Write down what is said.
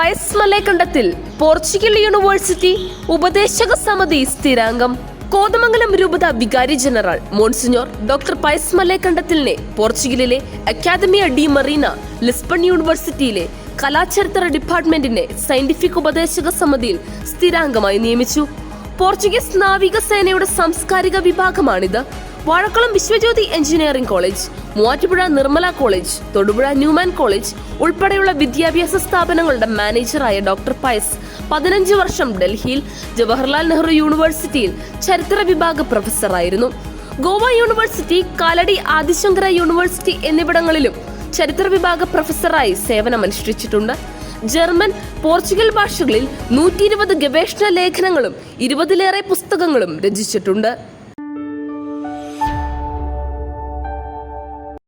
Pius Malayakandathil Portugal university ഉപദേശക സമിതി സ്ഥിരാംഗം. കോതമംഗലം രൂപത വികാരി ജനറൽ മോൺസിഞ്ഞോർ ഡോക്ടർ പയസ് മലയക്കണ്ടത്തിലിനെ പോർച്ചുഗലിലെ അക്കാദമിയ ഡി മറീന ലിസ്ബൺ യൂണിവേഴ്സിറ്റിയിലെ കലാചരിത്ര ഡിപ്പാർട്ട്മെന്റിന്റെ സയന്റിഫിക് ഉപദേശക സമിതിയിൽ സ്ഥിരാംഗമായി നിയമിച്ചു. പോർച്ചുഗീസ് നാവികസേനയുടെ സാംസ്കാരിക വിഭാഗമാണിത്. Vazhakulam Viswajyothi engineering college, Muvattupuzha Nirmala college, Thodupuzha Newman college ഉൾപ്പെടെയുള്ള വിദ്യാഭ്യാസ സ്ഥാപനങ്ങളുടെ മാനേജറായ ഡോക്ടർ പയസ് 15 വർഷം ഡൽഹിയിൽ ജവഹർലാൽ നെഹ്റു യൂണിവേഴ്സിറ്റിയിൽ ചരിത്ര വിഭാഗ പ്രൊഫസറായിരുന്നു. ഗോവ യൂണിവേഴ്സിറ്റി, കാലടി ആദിശങ്കര യൂണിവേഴ്സിറ്റി എന്നിവിടങ്ങളിലും ചരിത്ര വിഭാഗ പ്രൊഫസറായി സേവനമനുഷ്ഠിച്ചിട്ടുണ്ട്. ജർമ്മൻ, പോർച്ചുഗൽ ഭാഷകളിൽ 120 ഗവേഷണ ലേഖനങ്ങളും 20-ലേറെ പുസ്തകങ്ങളും രചിച്ചിട്ടുണ്ട്.